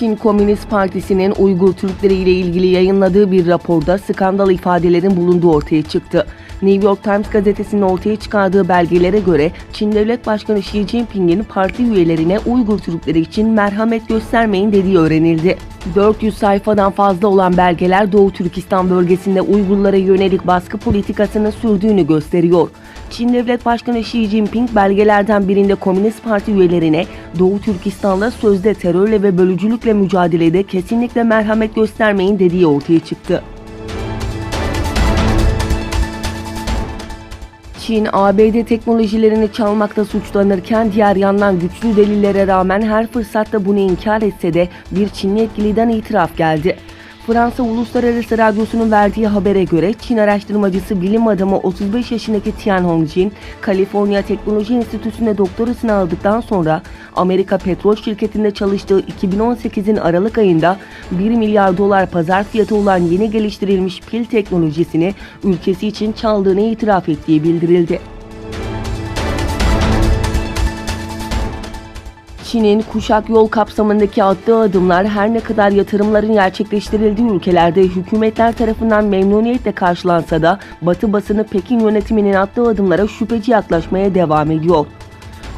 Çin Komünist Partisi'nin Uygur Türkleri ile ilgili yayınladığı bir raporda skandal ifadelerin bulunduğu ortaya çıktı. New York Times gazetesinin ortaya çıkardığı belgelere göre Çin Devlet Başkanı Xi Jinping'in parti üyelerine Uygur Türkleri için merhamet göstermeyin dediği öğrenildi. 400 sayfadan fazla olan belgeler Doğu Türkistan bölgesinde Uygurlara yönelik baskı politikasını sürdüğünü gösteriyor. Çin Devlet Başkanı Xi Jinping belgelerden birinde Komünist Parti üyelerine Doğu Türkistan'da sözde terörle ve bölücülükle mücadelede kesinlikle merhamet göstermeyin dediği ortaya çıktı. Çin, ABD teknolojilerini çalmakta suçlanırken diğer yandan güçlü delillere rağmen her fırsatta bunu inkar etse de bir Çinli yetkiliden itiraf geldi. Fransa Uluslararası Radyosu'nun verdiği habere göre Çin araştırmacısı bilim adamı 35 yaşındaki Tian Hongjin, Kaliforniya Teknoloji Enstitüsü'nde doktorasını aldıktan sonra Amerika petrol şirketinde çalıştığı 2018'in Aralık ayında 1 milyar dolar pazar fiyatı olan yeni geliştirilmiş pil teknolojisini ülkesi için çaldığını itiraf ettiği bildirildi. Çin'in kuşak yol kapsamındaki attığı adımlar her ne kadar yatırımların gerçekleştirildiği ülkelerde hükümetler tarafından memnuniyetle karşılansa da Batı basını Pekin yönetiminin attığı adımlara şüpheci yaklaşmaya devam ediyor.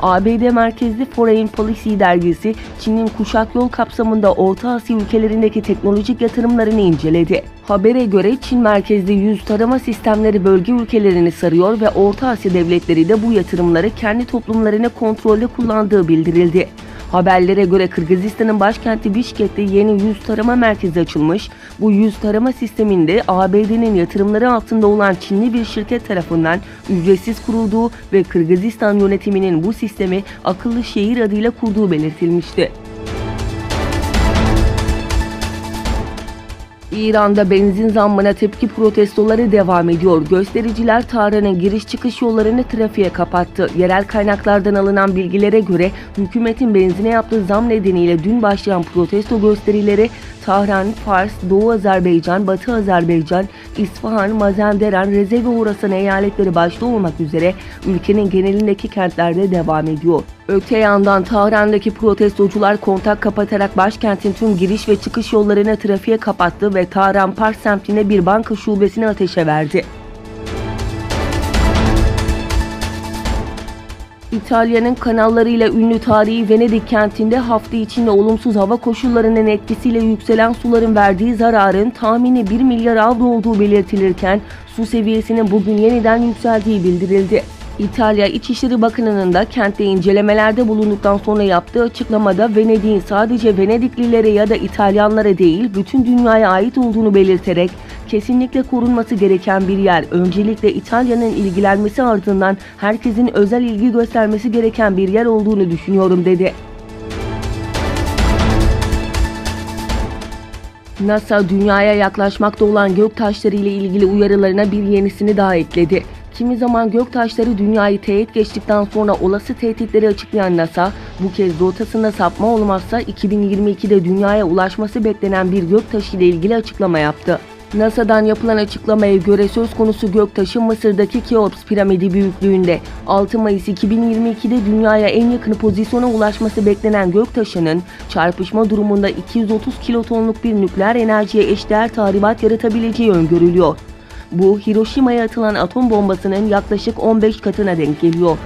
ABD merkezli Foreign Policy dergisi Çin'in kuşak yol kapsamında Orta Asya ülkelerindeki teknolojik yatırımlarını inceledi. Habere göre Çin merkezli yüz tarama sistemleri bölge ülkelerini sarıyor ve Orta Asya devletleri de bu yatırımları kendi toplumlarını kontrolde kullandığı bildirildi. Haberlere göre Kırgızistan'ın başkenti Bişkek'te yeni yüz tarama merkezi açılmış. Bu yüz tarama sisteminde ABD'nin yatırımları altında olan Çinli bir şirket tarafından ücretsiz kurulduğu ve Kırgızistan yönetiminin bu sistemi akıllı şehir adıyla kurduğu belirtilmişti. İran'da benzin zammına tepki protestoları devam ediyor. Göstericiler Tahran'ın giriş çıkış yollarını trafiğe kapattı. Yerel kaynaklardan alınan bilgilere göre hükümetin benzine yaptığı zam nedeniyle dün başlayan protesto gösterileri Tahran, Fars, Doğu Azerbaycan, Batı Azerbaycan, İsfahan, Mazanderan, Reze ve Horasan eyaletleri başta olmak üzere ülkenin genelindeki kentlerde devam ediyor. Öte yandan Tahran'daki protestocular kontak kapatarak başkentin tüm giriş ve çıkış yollarını trafiğe kapattı ve Tahran Pars semtine bir banka şubesini ateşe verdi. İtalya'nın kanallarıyla ünlü tarihi Venedik kentinde hafta içinde olumsuz hava koşullarının etkisiyle yükselen suların verdiği zararın tahmini 1 milyar avro olduğu belirtilirken su seviyesinin bugün yeniden yükseldiği bildirildi. İtalya İçişleri Bakanı'nın da kentte incelemelerde bulunduktan sonra yaptığı açıklamada Venedik'in sadece Venediklilere ya da İtalyanlara değil bütün dünyaya ait olduğunu belirterek kesinlikle korunması gereken bir yer, öncelikle İtalya'nın ilgilenmesi ardından herkesin özel ilgi göstermesi gereken bir yer olduğunu düşünüyorum dedi. NASA dünyaya yaklaşmakta olan göktaşları ile ilgili uyarılarına bir yenisini daha ekledi. Kimi zaman göktaşları dünyayı teğet geçtikten sonra olası tehditleri açıklayan NASA, bu kez rotasında sapma olmazsa 2022'de dünyaya ulaşması beklenen bir göktaşı ile ilgili açıklama yaptı. NASA'dan yapılan açıklamaya göre söz konusu göktaşı Mısır'daki Keops piramidi büyüklüğünde. 6 Mayıs 2022'de dünyaya en yakın pozisyona ulaşması beklenen göktaşının çarpışma durumunda 230 kilotonluk bir nükleer enerjiye eşdeğer tahribat yaratabileceği öngörülüyor. Bu, Hiroşima'ya atılan atom bombasının yaklaşık 15 katına denk geliyor.